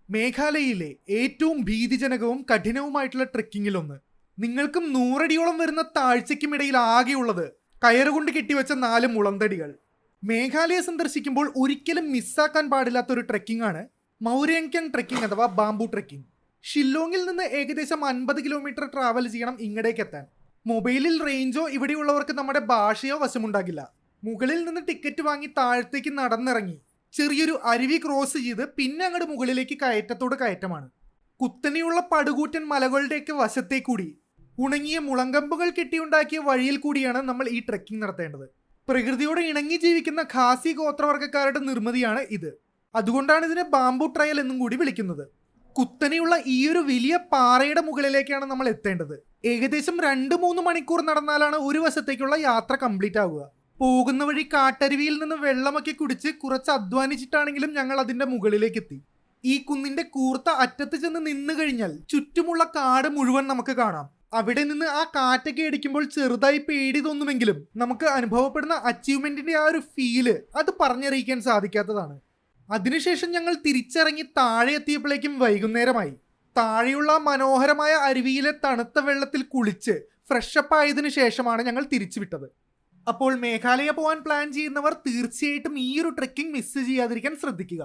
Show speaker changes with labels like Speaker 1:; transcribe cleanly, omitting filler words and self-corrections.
Speaker 1: മേഘാലയയിലെ ഏറ്റവും ഭീതിജനകവും കഠിനവുമായിട്ടുള്ള ട്രെക്കിങ്ങിലൊന്ന്. നിങ്ങൾക്കും 100 അടിയോളം വരുന്ന താഴ്ചയ്ക്കുമിടയിൽ ആകെയുള്ളത് കയറുകൊണ്ട് കെട്ടിവെച്ച 4 മുളന്തടികൾ. മേഘാലയ സന്ദർശിക്കുമ്പോൾ ഒരിക്കലും മിസ്സാക്കാൻ പാടില്ലാത്ത ഒരു ട്രെക്കിംഗ് ആണ് മൗരേങ്ക്യങ് ട്രെക്കിംഗ് അഥവാ ബാംബു ട്രെക്കിംഗ്. ഷില്ലോങ്ങിൽ നിന്ന് ഏകദേശം 50 കിലോമീറ്റർ ട്രാവൽ ചെയ്യണം ഇങ്ങടേക്ക് എത്താൻ. മൊബൈലിൽ റേഞ്ചോ ഇവിടെയുള്ളവർക്ക് നമ്മുടെ ഭാഷയോ വശമുണ്ടാകില്ല. മുകളിൽ നിന്ന് ടിക്കറ്റ് വാങ്ങി താഴത്തേക്ക് നടന്നിറങ്ങി ചെറിയൊരു അരുവി ക്രോസ് ചെയ്ത് പിന്നെ അങ്ങോട്ട് മുകളിലേക്ക് കയറ്റത്തോട് കയറ്റമാണ്. കുത്തനെയുള്ള പടുകൂറ്റൻ മലകളുടെയൊക്കെ വശത്തേക്കൂടി ഉണങ്ങിയ മുളങ്കമ്പുകൾ കെട്ടിയുണ്ടാക്കിയ വഴിയിൽ കൂടിയാണ് നമ്മൾ ഈ ട്രെക്കിംഗ് നടത്തേണ്ടത്. പ്രകൃതിയോട് ഇണങ്ങി ജീവിക്കുന്ന ഖാസി ഗോത്രവർഗ്ഗക്കാരുടെ നിർമ്മിതിയാണ് ഇത്. അതുകൊണ്ടാണ് ഇതിനെ ബാംബു ട്രയൽ എന്നും കൂടി വിളിക്കുന്നത്. കുത്തനെയുള്ള ഈ ഒരു വലിയ പാറയുടെ മുകളിലേക്കാണ് നമ്മൾ എത്തേണ്ടത്. ഏകദേശം 2-3 മണിക്കൂർ നടന്നാലാണ് ഒരു വശത്തേക്കുള്ള യാത്ര കംപ്ലീറ്റ് ആവുക. പോകുന്ന വഴി കാട്ടരുവിയിൽ നിന്ന് വെള്ളമൊക്കെ കുടിച്ച് കുറച്ച് അധ്വാനിച്ചിട്ടാണെങ്കിലും ഞങ്ങൾ അതിന്റെ മുകളിലേക്ക് എത്തി. ഈ കുന്നിന്റെ കൂർത്ത അറ്റത്ത് ചെന്ന് നിന്ന് കഴിഞ്ഞാൽ ചുറ്റുമുള്ള കാട് മുഴുവൻ നമുക്ക് കാണാം. അവിടെ നിന്ന് ആ കാറ്റൊക്കെ അടിക്കുമ്പോൾ ചെറുതായി പേടി തോന്നുമെങ്കിലും നമുക്ക് അനുഭവപ്പെടുന്ന അച്ചീവ്മെന്റിന്റെ ആ ഒരു ഫീല് അത് പറഞ്ഞറിയിക്കാൻ സാധിക്കാത്തതാണ്. അതിനുശേഷം ഞങ്ങൾ തിരിച്ചിറങ്ങി താഴെ എത്തിയപ്പോഴേക്കും വൈകുന്നേരമായി. താഴെയുള്ള മനോഹരമായ അരുവിയിലെ തണുത്ത വെള്ളത്തിൽ കുളിച്ച് ഫ്രഷപ്പ് ആയതിനു ശേഷമാണ് ഞങ്ങൾ തിരിച്ചു വിട്ടത്. അപ്പോൾ മേഘാലയ പോകാൻ പ്ലാൻ ചെയ്യുന്നവർ തീർച്ചയായിട്ടും ഈ ഒരു ട്രെക്കിംഗ് മിസ് ചെയ്യാതിരിക്കാൻ ശ്രദ്ധിക്കുക.